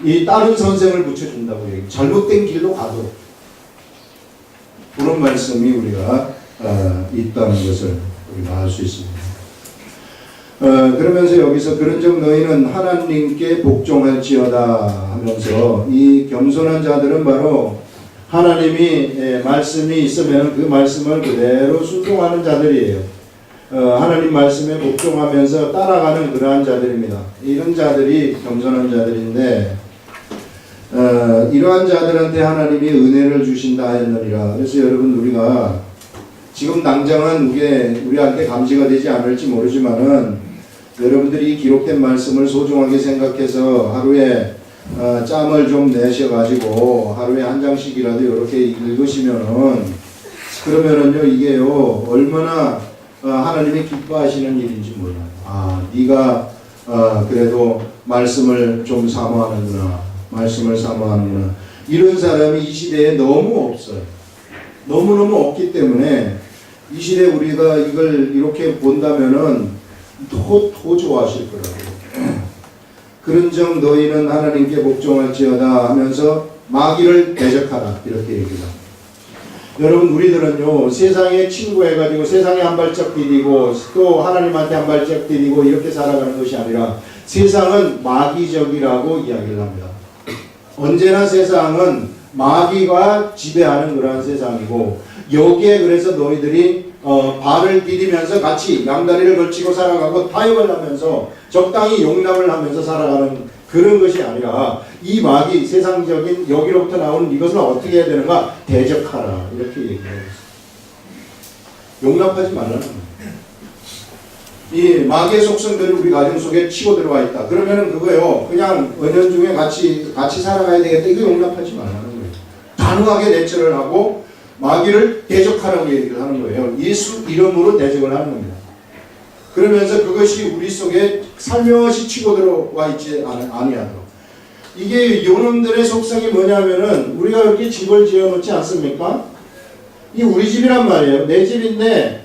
이 다른 선생을 붙여준다고 얘기. 잘못된 길로 가도 그런 말씀이 우리가 있다는 것을 우리가 알 수 있습니다. 그러면서 여기서 그런즉 너희는 하나님께 복종할지어다 하면서, 이 겸손한 자들은 바로 하나님이 말씀이 있으면 그 말씀을 그대로 순종하는 자들이에요. 하나님 말씀에 복종하면서 따라가는 그러한 자들입니다. 이런 자들이 겸손한 자들인데, 이러한 자들한테 하나님이 은혜를 주신다 했느니라. 그래서 여러분, 우리가 지금 당장은 우리한테 감지가 되지 않을지 모르지만은, 여러분들이 기록된 말씀을 소중하게 생각해서 하루에 짬을 좀 내셔가지고 하루에 한 장씩이라도 이렇게 읽으시면은, 그러면은요, 이게요, 얼마나 하나님이 기뻐하시는 일인지 몰라요. 네가 그래도 말씀을 좀 사모하는구나, 말씀을 사모하는구나. 이런 사람이 이 시대에 너무 없어요. 너무너무 없기 때문에 이 시대에 우리가 이걸 이렇게 본다면은 더 좋아하실 거라고요. 그런즉 너희는 하나님께 복종할지어다 하면서 마귀를 대적하라, 이렇게 얘기합니다. 여러분, 우리들은요, 세상에 친구해가지고 세상에 한 발짝 디디고 또 하나님한테 한 발짝 디디고 이렇게 살아가는 것이 아니라, 세상은 마귀적이라고 이야기를 합니다. 언제나 세상은 마귀가 지배하는 그러한 세상이고, 여기에 그래서 너희들이 발을 디디면서 같이 양다리를 걸치고 살아가고 타협을 하면서 적당히 용납을 하면서 살아가는 그런 것이 아니라, 이 마귀, 세상적인 여기로부터 나오는 이것을 어떻게 해야 되는가? 대적하라, 이렇게 얘기하고 있습니다. 용납하지 말라는 거예요. 이 마귀의 속성들을 우리 가정 속에 치고 들어와 있다. 그러면은 그거요, 그냥 은연중에 같이 살아가야 되겠다. 이거 용납하지 말라는 거예요. 단호하게 대처를 하고 마귀를 대적하라고 얘기를 하는 거예요. 예수 이름으로 대적을 하는 겁니다. 그러면서 그것이 우리 속에 살며시 치고 들어와 있지 아니하도록. 이게 요놈들의 속성이 뭐냐면은, 우리가 이렇게 집을 지어놓지 않습니까? 이 우리 집이란 말이에요. 내 집인데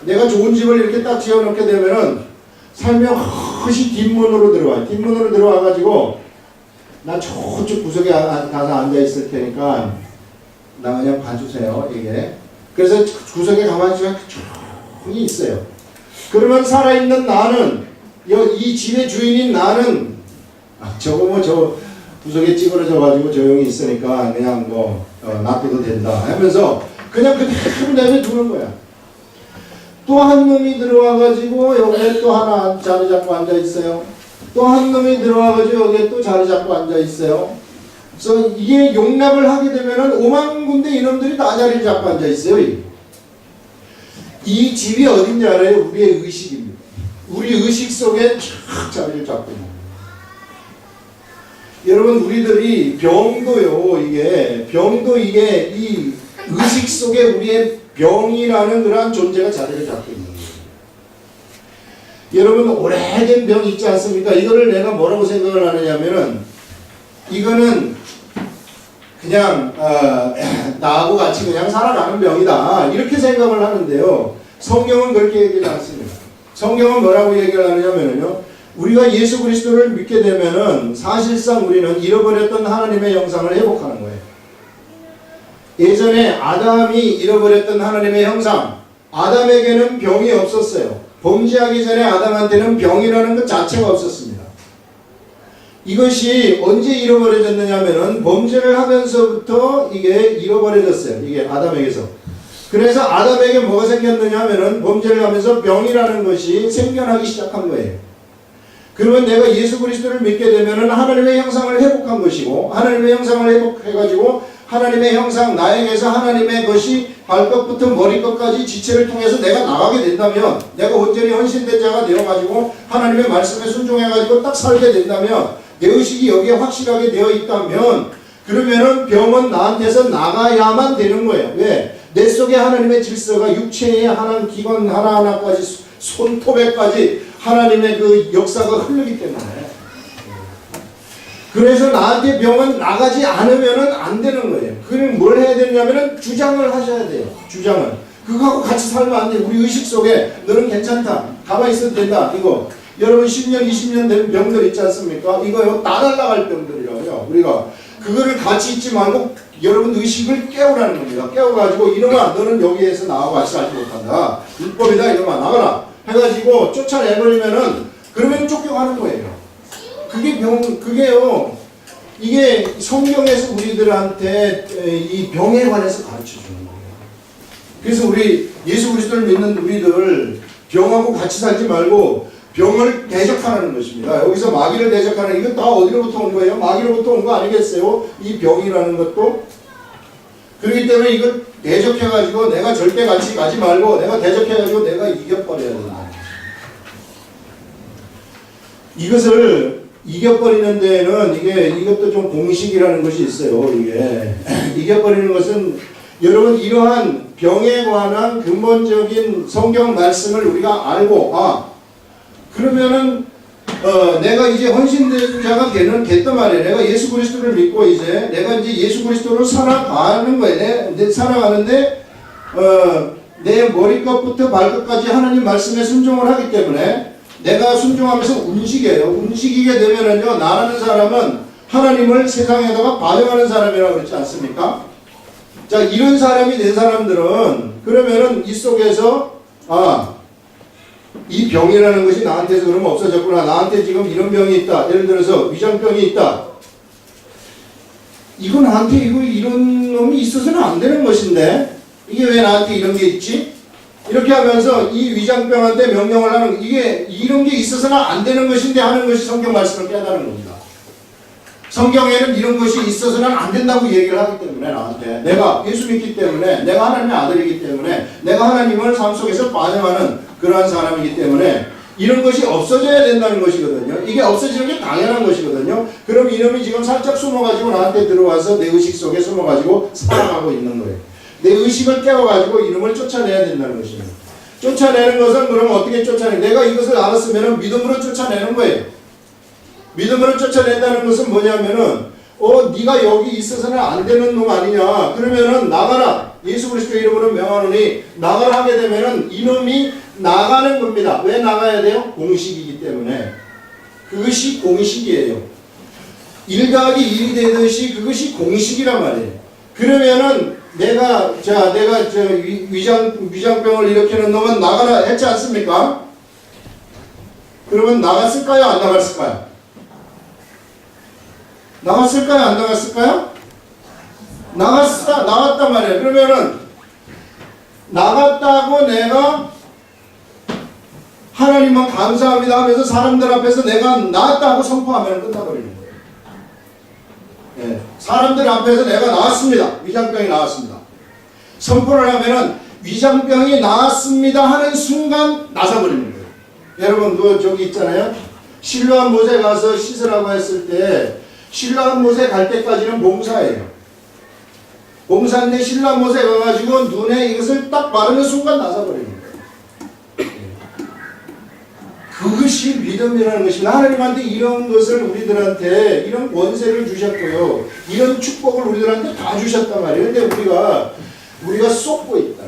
내가 좋은 집을 이렇게 딱 지어놓게 되면은 살며 저것이 뒷문으로 들어와. 뒷문으로 들어와가지고 나 저쪽 구석에 가서 앉아있을 테니까 나 그냥 봐주세요. 이게. 그래서 구석에 가만히 조용히 있어요. 그러면 살아있는 나는, 이 집의 주인인 나는, 저거 뭐 저 구석에 찌그러져가지고 조용히 있으니까 그냥 뭐 놔둬도 된다 하면서 그냥 그대로 내버려두는 거야. 또 한 놈이 들어와가지고 여기에 또 하나 자리 잡고 앉아있어요. 또 한 놈이 들어와가지고 여기에 또 자리 잡고 앉아있어요. 그래서 이게 용납을 하게 되면은 5만 군데 이놈들이 다 자리를 잡고 앉아있어요. 이 집이 어딘지 알아요? 우리의 의식입니다. 우리 의식 속에 쫙 자리를 잡고 있는 거예요. 여러분, 우리들이 병도 이게 이 의식 속에 우리의 병이라는 그러한 존재가 자리를 잡고 있는 거예요. 여러분, 오래된 병 있지 않습니까? 이거를 내가 뭐라고 생각을 하느냐면은, 이거는 그냥 나하고 같이 그냥 살아가는 병이다, 이렇게 생각을 하는데요. 성경은 그렇게 얘기하지 않습니다. 성경은 뭐라고 얘기를 하느냐면요, 우리가 예수 그리스도를 믿게 되면은 사실상 우리는 잃어버렸던 하나님의 형상을 회복하는 거예요. 예전에 아담이 잃어버렸던 하나님의 형상, 아담에게는 병이 없었어요. 범죄하기 전에 아담한테는 병이라는 것 자체가 없었습니다. 이것이 언제 잃어버려졌느냐 하면은 범죄를 하면서부터 이게 잃어버려졌어요. 이게 아담에게서. 그래서 아담에게 뭐가 생겼느냐 하면은 범죄를 하면서 병이라는 것이 생겨나기 시작한 거예요. 그러면 내가 예수 그리스도를 믿게 되면은 하나님의 형상을 회복한 것이고, 하나님의 형상을 회복해가지고 하나님의 형상, 나에게서 하나님의 것이 발끝부터 머리끝까지 지체를 통해서 내가 나가게 된다면, 내가 온전히 헌신된 자가 되어가지고 하나님의 말씀에 순종해가지고 딱 살게 된다면, 내 의식이 여기에 확실하게 되어 있다면, 그러면은 병은 나한테서 나가야만 되는 거예요. 왜? 내 속에 하나님의 질서가 육체의 하나님 기관 하나하나까지, 손톱에까지 하나님의 그 역사가 흐르기 때문에. 그래서 나한테 병은 나가지 않으면은 안 되는 거예요. 그럼 뭘 해야 되냐면은 주장을 하셔야 돼요. 주장을. 그거하고 같이 살면 안 돼. 우리 의식 속에 너는 괜찮다, 가만히 있어도 된다, 이거. 여러분 10년, 20년 된 병들 있지 않습니까? 이거요, 다 날라갈 병들이라고요. 우리가 그거를 같이 있지 말고 여러분 의식을 깨우라는 겁니다. 깨워가지고 이놈아, 너는 여기에서 나하고 같이 살지 못한다, 율법이다, 이놈아 나가라 해가지고 쫓아내버리면은, 그러면 쫓겨가는 거예요. 그게 그게요, 이게 성경에서 우리들한테 이 병에 관해서 가르쳐 주는 거예요. 그래서 우리 예수 그리스도를 믿는 우리들, 병하고 같이 살지 말고 병을 대적하라는 것입니다. 여기서 마귀를 대적하는, 이건 다 어디로부터 온 거예요? 마귀로부터 온 거 아니겠어요? 이 병이라는 것도. 그렇기 때문에 이걸 대적해가지고 내가 절대 같이 가지 말고, 내가 대적해가지고 내가 이겨버려야 된다. 이것을 이겨버리는 데에는 이것도 좀 공식이라는 것이 있어요. 이겨버리는 것은, 여러분, 이러한 병에 관한 근본적인 성경 말씀을 우리가 알고, 그러면은 내가 이제 헌신된 자가 됐단 말이에요. 내가 예수 그리스도를 믿고 이제 내가 이제 예수 그리스도로 살아가는 거예요. 살아가는데 내 머리끝부터 발끝까지 하나님 말씀에 순종을 하기 때문에 내가 순종하면서 움직여요. 움직이게 되면은요, 나라는 사람은 하나님을 세상에다가 반영하는 사람이라고 그랬지 않습니까? 자, 이런 사람이 된 사람들은 그러면은 이 속에서 이 병이라는 것이 나한테서 그러면 없어졌구나, 나한테 지금 이런 병이 있다, 예를 들어서 위장병이 있다, 이거 나한테 이런 놈이 있어서는 안 되는 것인데 이게 왜 나한테 이런 게 있지? 이렇게 하면서 이 위장병한테 명령을 하는, 이게 이런 게 있어서는 안 되는 것인데 하는 것이 성경 말씀을 깨닫는 겁니다. 성경에는 이런 것이 있어서는 안 된다고 얘기를 하기 때문에, 나한테, 내가 예수 믿기 때문에, 내가 하나님의 아들이기 때문에, 내가 하나님을 삶 속에서 반영하는 그러한 사람이기 때문에 이런 것이 없어져야 된다는 것이거든요. 이게 없어지는 게 당연한 것이거든요. 그럼 이놈이 지금 살짝 숨어가지고 나한테 들어와서 내 의식 속에 숨어가지고 살아가고 있는 거예요. 내 의식을 깨워가지고 이놈을 쫓아내야 된다는 것입니다. 쫓아내는 것은 그럼 어떻게 쫓아내? 내가 이것을 알았으면 믿음으로 쫓아내는 거예요. 믿음으로 쫓아낸다는 것은 뭐냐면은, 네가 여기 있어서는 안 되는 놈 아니냐, 그러면은 나가라, 예수 그리스도 이름으로 명하노니 나가라 하게 되면은 이놈이 나가는 겁니다. 왜 나가야 돼요? 공식이기 때문에. 그것이 공식이에요. 1 더하기 1이 되듯이 그것이 공식이란 말이에요. 그러면은 내가 위장병을 일으키는 놈은 나가라 했지 않습니까? 그러면 나갔을까요? 안 나갔을까요? 나갔을까요? 안 나갔을까요? 나갔단 말이에요. 그러면은 나갔다고 내가 하나님만 감사합니다 하면서 사람들 앞에서 내가 나았다고 선포하면 끝나버리는 거예요. 예, 사람들 앞에서 내가 나았습니다. 위장병이 나았습니다. 선포를 하면은 위장병이 나았습니다 하는 순간 나서버리는 거예요. 여러분 그 저기 있잖아요. 실로암 못에 가서 씻으라고 했을 때 실로암 못에 갈 때까지는 봉사예요. 봉사인데 실로암 못에 가가지고 눈에 이것을 딱 바르는 순간 나서버리는 거예요. 그것이 믿음이라는 것입니다. 하나님한테 이런 것을 우리들한테 이런 권세를 주셨고요. 이런 축복을 우리들한테 다 주셨단 말이에요. 근데 우리가 쏟고 있다.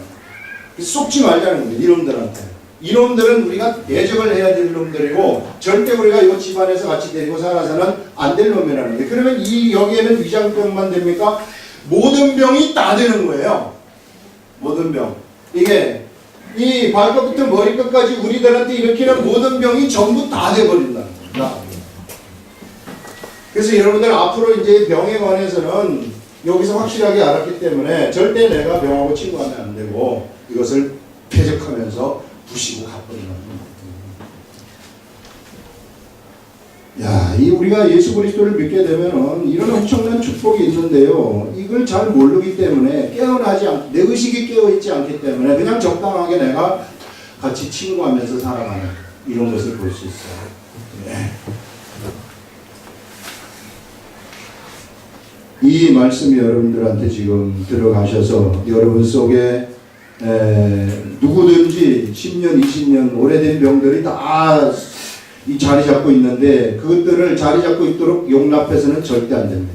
쏟지 말자는 거예요. 이놈들한테. 이놈들은 우리가 대적을 해야 될 놈들이고 절대 우리가 이 집안에서 같이 데리고 살아서는 안 될 놈이라는 거예요. 그러면 여기에는 위장병만 됩니까? 모든 병이 다 되는 거예요. 모든 병. 이게 이 발끝부터 머리끝까지 우리들한테 일으키는 모든 병이 전부 다 돼버린다는 겁니다. 그래서 여러분들 앞으로 이제 병에 관해서는 여기서 확실하게 알았기 때문에 절대 내가 병하고 친구하면 안 되고 이것을 퇴적하면서 부시고 가버리는 겁니다. 야, 우리가 예수 그리스도를 믿게 되면은 이런 엄청난 축복이 있는데요. 이걸 잘 모르기 때문에 내 의식이 깨어있지 않기 때문에 그냥 적당하게 내가 같이 친구하면서 살아가는 이런 것을 볼 수 있어요. 네. 이 말씀이 여러분들한테 지금 들어가셔서 여러분 속에 누구든지 10년, 20년 오래된 병들이 다 이 자리 잡고 있는데 그것들을 자리 잡고 있도록 용납해서는 절대 안 됩니다.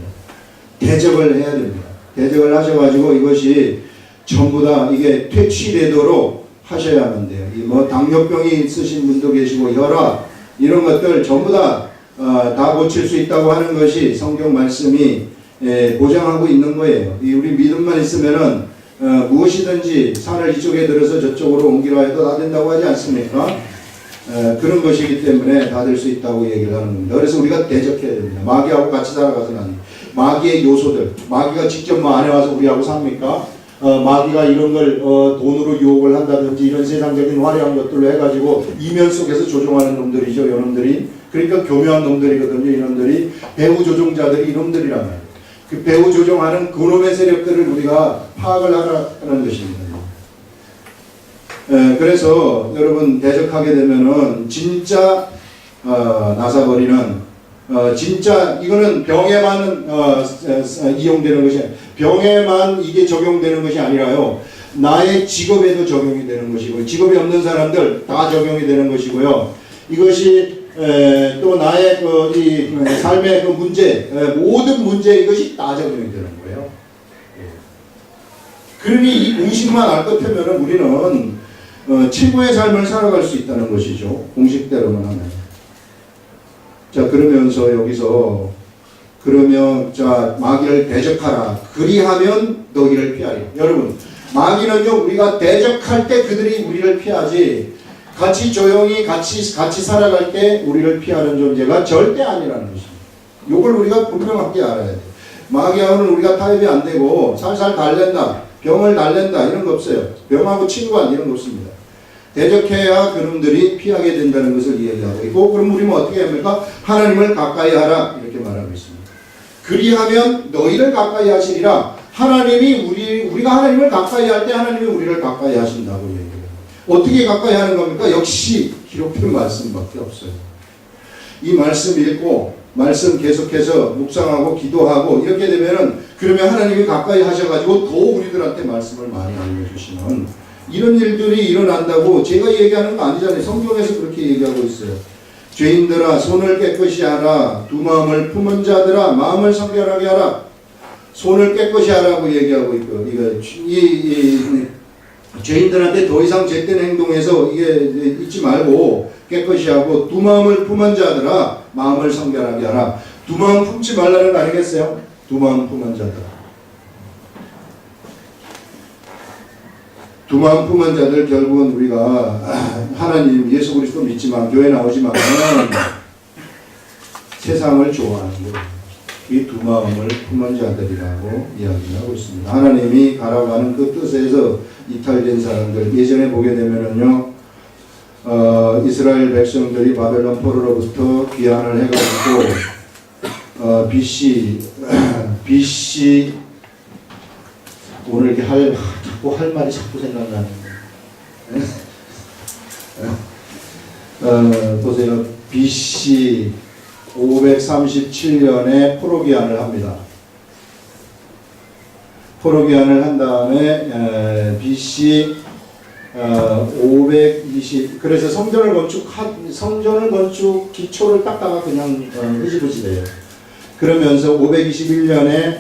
대적을 해야 됩니다. 대적을 하셔가지고 이것이 전부 다 이게 퇴치되도록 하셔야만 돼요. 당뇨병이 있으신 분도 계시고 혈압 이런 것들 전부 다 고칠 수 있다고 하는 것이 성경 말씀이 보장하고 있는 거예요. 우리 믿음만 있으면은 무엇이든지 산을 이쪽에 들어서 저쪽으로 옮기라 해도 다 된다고 하지 않습니까? 그런 것이기 때문에 다 될 수 있다고 얘기를 하는 겁니다. 그래서 우리가 대적해야 됩니다. 마귀하고 같이 살아가서는 안 돼요. 마귀의 요소들, 마귀가 직접 안에 와서 우리하고 삽니까? 마귀가 이런 걸 돈으로 유혹을 한다든지 이런 세상적인 화려한 것들로 해가지고 이면 속에서 조종하는 놈들이죠. 이놈들이. 그러니까 교묘한 놈들이거든요. 이놈들이. 배후 조종자들이 이놈들이란 말이에요. 그 배후 조종하는 그놈의 세력들을 우리가 파악을 하라는 것입니다. 그래서 여러분 대적하게 되면은 진짜 나사버리는 진짜 이거는 병에만 이용되는 것이 병에만 이게 적용되는 것이 아니라요. 나의 직업에도 적용이 되는 것이고 직업이 없는 사람들 다 적용이 되는 것이고요. 이것이 또 나의 이 삶의 그 문제 모든 문제 이것이 다 적용이 되는 거예요. 그러니 이 공식만 알 것 같으면 우리는 최고의 삶을 살아갈 수 있다는 것이죠. 공식대로만 하면. 자, 그러면서 여기서 자 마귀를 대적하라. 그리하면 너희를 피하리. 여러분, 마귀는요 우리가 대적할 때 그들이 우리를 피하지 같이 조용히 같이 살아갈 때 우리를 피하는 존재가 절대 아니라는 것입니다. 이걸 우리가 분명하게 알아야 돼요. 마귀하고는 우리가 타협이 안 되고 살살 달랜다, 병을 달랜다 이런 거 없어요. 병하고 친구한 이런 거 없습니다. 대적해야 그놈들이 피하게 된다는 것을 이야기하고 있고, 그럼 우리는 어떻게 합니까? 하나님을 가까이 하라 이렇게 말하고 있습니다. 그리하면 너희를 가까이 하시리라. 하나님이 우리가 하나님을 가까이 할 때 하나님이 우리를 가까이 하신다고 얘기해요. 어떻게 가까이 하는 겁니까? 역시 기록된 말씀밖에 없어요. 이 말씀 읽고 말씀 계속해서 묵상하고 기도하고 이렇게 되면은 그러면 하나님이 가까이 하셔가지고 더 우리들한테 말씀을 많이 알려주시는 이런 일들이 일어난다고 제가 얘기하는 거 아니잖아요. 성경에서 그렇게 얘기하고 있어요. 죄인들아 손을 깨끗이 하라. 두 마음을 품은 자들아 마음을 성결하게 하라. 손을 깨끗이 하라고 얘기하고 있고, 죄인들한테 더 이상 죄된 행동에서 이게 잊지 말고 깨끗이 하고 두 마음을 품은 자들아 마음을 성결하게 하라. 두 마음 품지 말라는 거 아니겠어요? 두 마음 품은 자들아. 두 마음 품은 자들 결국은 우리가 하나님 예수 그리스도 믿지만 교회 나오지만 세상을 좋아하는 거예요. 이 두 마음을 품은 자들이라고 이야기하고 있습니다. 하나님이 가라고 하는 그 뜻에서 이탈된 사람들 예전에 보게 되면은요 이스라엘 백성들이 바벨론 포로로부터 귀환을 해가지고 BC 오늘 이렇게 자꾸 할 말이 자꾸 생각나는 보세요. BC 537년에 포로기환을 합니다. 포로기환을 한 다음에 BC 520 그래서 성전을 건축 기초를 닦다가 그냥 흐지부지 돼요. 그러면서 521년에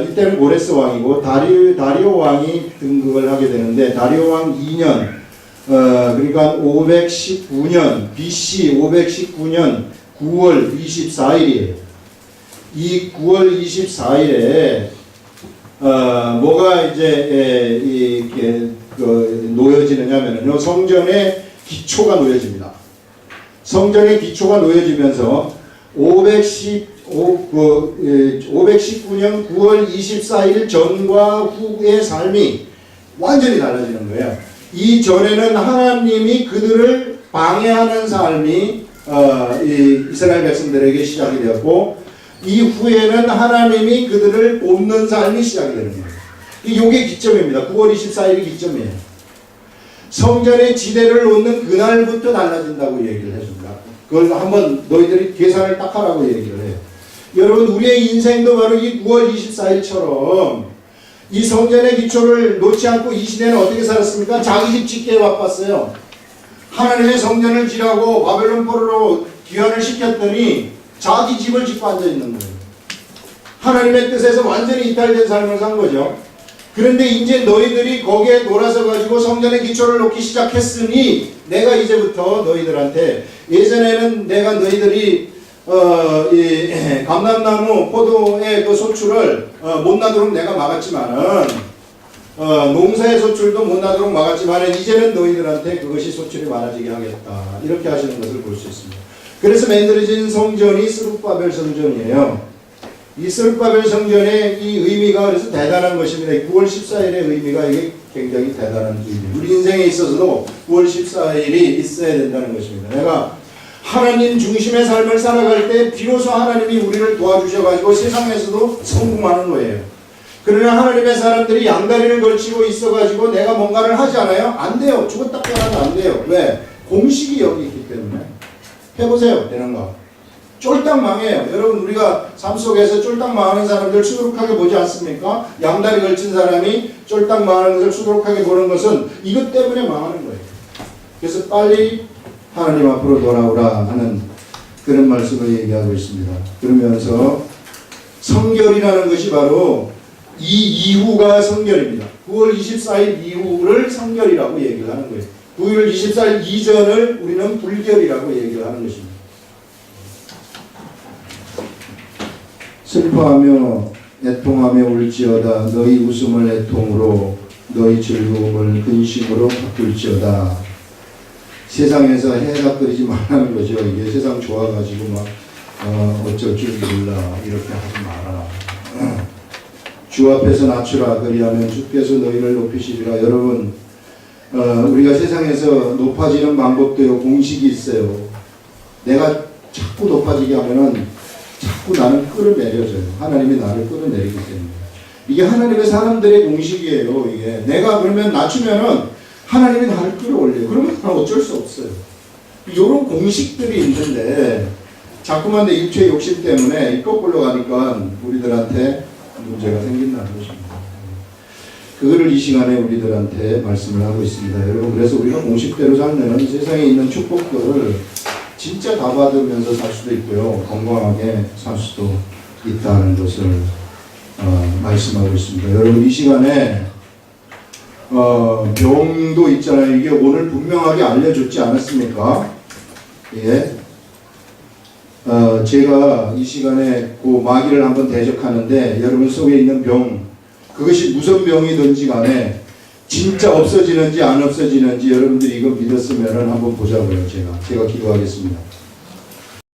이때는 고레스 왕이고 다리오 왕이 등극을 하게 되는데 다리오 왕 2년 그러니까 519년 BC 519년 9월 24일이에요. 이 9월 24일에 뭐가 이제 이렇게 놓여지느냐면요 성전의 기초가 놓여집니다. 성전의 기초가 놓여지면서 519년 9월 24일 전과 후의 삶이 완전히 달라지는 거예요. 이 전에는 하나님이 그들을 방해하는 삶이 이스라엘 백성들에게 시작이 되었고 이후에는 하나님이 그들을 돕는 삶이 시작이 되는 거예요. 이게 기점입니다. 9월 24일이 기점이에요. 성전의 지대를 놓는 그날부터 달라진다고 얘기를 해줍니다. 그걸 한번 너희들이 계산을 딱 하라고 얘기를 해요. 여러분 우리의 인생도 바로 이 9월 24일처럼 이 성전의 기초를 놓지 않고 이 시대는 어떻게 살았습니까? 자기 집 짓기에 바빴어요. 하나님의 성전을 지라고 바벨론 포로로 귀환을 시켰더니 자기 집을 짓고 앉아있는 거예요. 하나님의 뜻에서 완전히 이탈된 삶을 산 거죠. 그런데 이제 너희들이 거기에 돌아서 가지고 성전의 기초를 놓기 시작했으니 내가 이제부터 너희들한테 예전에는 내가 너희들이 이 감람나무 포도의 그 소출을 못 나도록 내가 막았지만은 농사의 소출도 못 나도록 막았지만은 이제는 너희들한테 그것이 소출이 많아지게 하겠다. 이렇게 하시는 것을 볼 수 있습니다. 그래서 만들어진 성전이 스룹바벨 성전이에요. 이 스룹바벨 성전의 이 의미가 그래서 대단한 것입니다. 9월 14일의 의미가 이게 굉장히 대단한 의미입니다. 우리 인생에 있어서도 9월 14일이 있어야 된다는 것입니다. 내가 하나님 중심의 삶을 살아갈 때 비로소 하나님이 우리를 도와주셔가지고 세상에서도 성공하는 거예요. 그러나 하나님의 사람들이 양다리를 걸치고 있어가지고 내가 뭔가를 하지 않아요? 안 돼요. 죽었다 깨어나도 안 돼요. 왜? 공식이 여기 있기 때문에. 해보세요. 되는가? 쫄딱 망해요. 여러분 우리가 삶 속에서 쫄딱 망하는 사람들 수두룩하게 보지 않습니까? 양다리 걸친 사람이 쫄딱 망하는 것을 수두룩하게 보는 것은 이것 때문에 망하는 거예요. 그래서 빨리 하나님 앞으로 돌아오라 하는 그런 말씀을 얘기하고 있습니다. 그러면서 성결이라는 것이 바로 이 이후가 성결입니다. 9월 24일 이후를 성결이라고 얘기를 하는 거예요. 9월 24일 이전을 우리는 불결이라고 얘기를 하는 것입니다. 슬퍼하며 애통하며 울지어다. 너희 웃음을 애통으로 너희 즐거움을 근심으로 바꿀지어다. 세상에서 해가 끓이지 말라는 거죠. 이게 세상 좋아가지고 막 어쩔 줄 몰라 이렇게 하지 마라. 주 앞에서 낮추라. 그리하면 주께서 너희를 높이시리라. 여러분 우리가 세상에서 높아지는 방법도요 공식이 있어요. 내가 자꾸 높아지게 하면은 자꾸 나는 끌어내려져요. 하나님이 나를 끌어내리기 때문에. 이게 하나님의 사람들의 공식이에요. 이게 내가 그러면 낮추면은 하나님이 나를 끌어올려요. 그러면 나는 어쩔 수 없어요. 이런 공식들이 있는데 자꾸만 내 육체의 욕심 때문에 거꾸로 가니까 우리들한테 문제가 생긴다는 것입니다. 그거를 이 시간에 우리들한테 말씀을 하고 있습니다. 여러분 그래서 우리가 공식대로 살면 세상에 있는 축복들을 진짜 다 받으면서 살 수도 있고요. 건강하게 살 수도 있다는 것을 말씀하고 있습니다. 여러분 이 시간에 병도 있잖아요. 이게 오늘 분명하게 알려줬지 않았습니까? 예. 제가 이 시간에 그 마귀를 한번 대적하는데 여러분 속에 있는 병, 그것이 무슨 병이든지 간에 진짜 없어지는지 안 없어지는지 여러분들이 이거 믿었으면 한번 보자고요. 제가 기도하겠습니다.